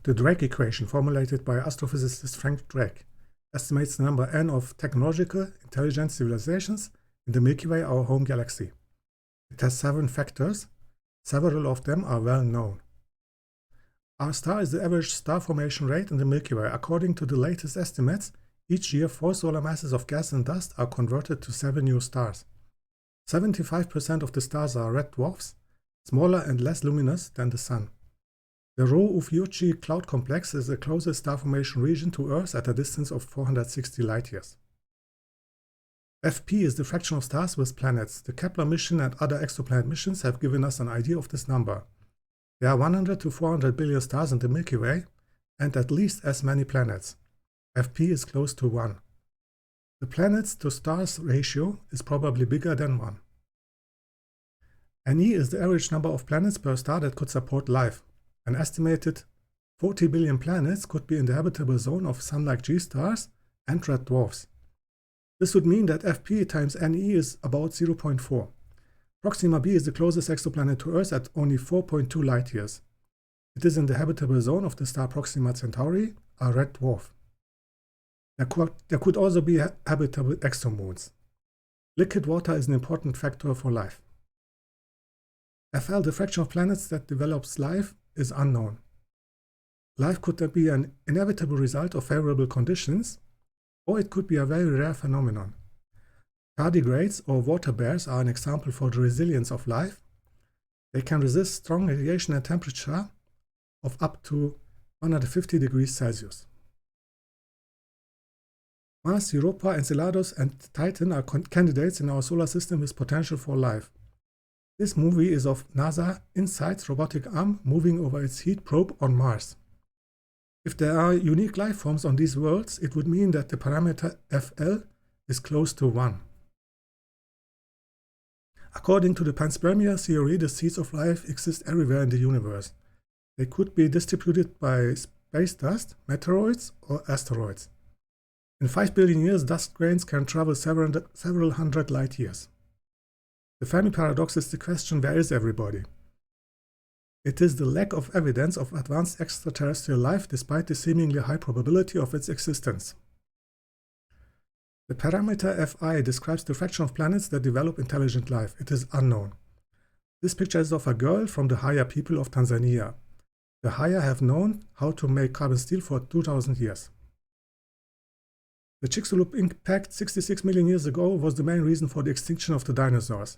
The Drake equation, formulated by astrophysicist Frank Drake, estimates the number n of technological, intelligent civilizations in the Milky Way, our home galaxy. It has 7 factors. Several of them are well known. Our star is the average star formation rate in the Milky Way. According to the latest estimates, each year 4 solar masses of gas and dust are converted to 7 new stars. 75% of the stars are red dwarfs, smaller and less luminous than the Sun. The Rho-Ophiuchi cloud complex is the closest star formation region to Earth at a distance of 460 light-years. Fp is the fraction of stars with planets. The Kepler mission and other exoplanet missions have given us an idea of this number. There are 100 to 400 billion stars in the Milky Way and at least as many planets. Fp is close to 1. The planets to stars ratio is probably bigger than 1. Ne is the average number of planets per star that could support life. An estimated 40 billion planets could be in the habitable zone of Sun-like G-stars and red dwarfs. This would mean that Fp times Ne is about 0.4. Proxima b is the closest exoplanet to Earth at only 4.2 light-years. It is in the habitable zone of the star Proxima Centauri, a red dwarf. There could also be habitable exomoons. Liquid water is an important factor for life. Fl, the fraction of planets that develops life, is unknown. Life could be an inevitable result of favorable conditions, or it could be a very rare phenomenon. Tardigrades or water bears are an example for the resilience of life. They can resist strong radiation and temperature of up to 150 degrees Celsius. Mars, Europa, Enceladus, and Titan are candidates in our solar system with potential for life. This movie is of NASA InSight's robotic arm moving over its heat probe on Mars. If there are unique life forms on these worlds, it would mean that the parameter Fl is close to 1. According to the Panspermia theory, the seeds of life exist everywhere in the universe. They could be distributed by space dust, meteoroids, or asteroids. In 5 billion years, dust grains can travel several hundred light-years. The Fermi paradox is the question, where is everybody? It is the lack of evidence of advanced extraterrestrial life despite the seemingly high probability of its existence. The parameter Fi describes the fraction of planets that develop intelligent life. It is unknown. This picture is of a girl from the Haya people of Tanzania. The Haya have known how to make carbon steel for 2000 years. The Chicxulub impact 66 million years ago was the main reason for the extinction of the dinosaurs.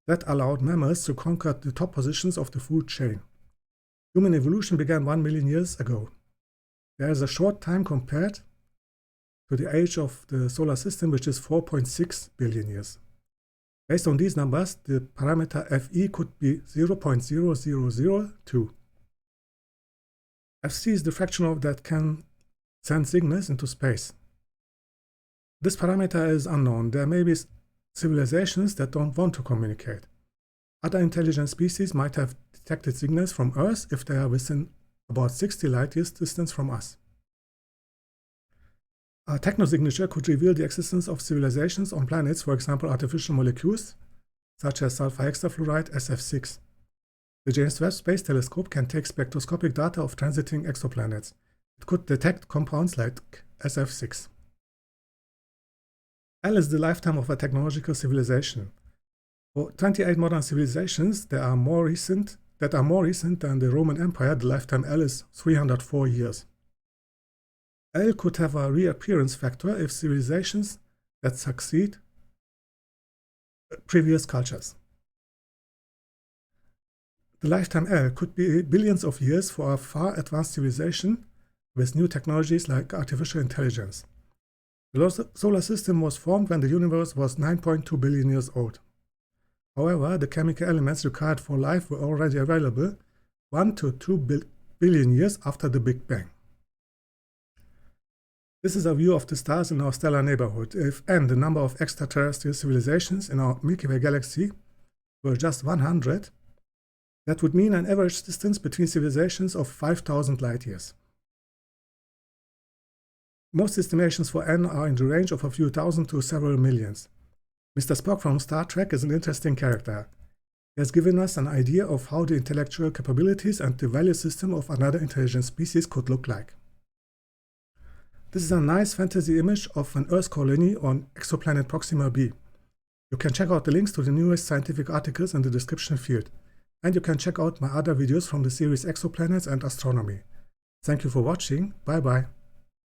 That allowed mammals to conquer the top positions of the food chain. Human evolution began 1 million years ago. There is a short time compared to the age of the solar system, which is 4.6 billion years. Based on these numbers, the parameter Fe could be 0.0002. Fc is the fraction of that can send signals into space. This parameter is unknown. There may be civilizations that don't want to communicate. Other intelligent species might have detected signals from Earth if they are within about 60 light-years distance from us. A technosignature could reveal the existence of civilizations on planets, for example artificial molecules, such as sulfur hexafluoride SF6. The James Webb Space Telescope can take spectroscopic data of transiting exoplanets. It could detect compounds like SF6. L is the lifetime of a technological civilization. For 28 modern civilizations that are more recent than the Roman Empire, the lifetime L is 304 years. L could have a reappearance factor if civilizations that succeed previous cultures. The lifetime L could be billions of years for a far advanced civilization with new technologies like artificial intelligence. The solar system was formed when the universe was 9.2 billion years old. However, the chemical elements required for life were already available 1 to 2 billion years after the Big Bang. This is a view of the stars in our stellar neighborhood. If n, the number of extraterrestrial civilizations in our Milky Way galaxy, were just 100, that would mean an average distance between civilizations of 5,000 light-years. Most estimations for n are in the range of a few thousand to several millions. Mr. Spock from Star Trek is an interesting character. He has given us an idea of how the intellectual capabilities and the value system of another intelligent species could look like. This is a nice fantasy image of an Earth colony on exoplanet Proxima b. You can check out the links to the newest scientific articles in the description field, and you can check out my other videos from the series Exoplanets and Astronomy. Thank you for watching, bye bye.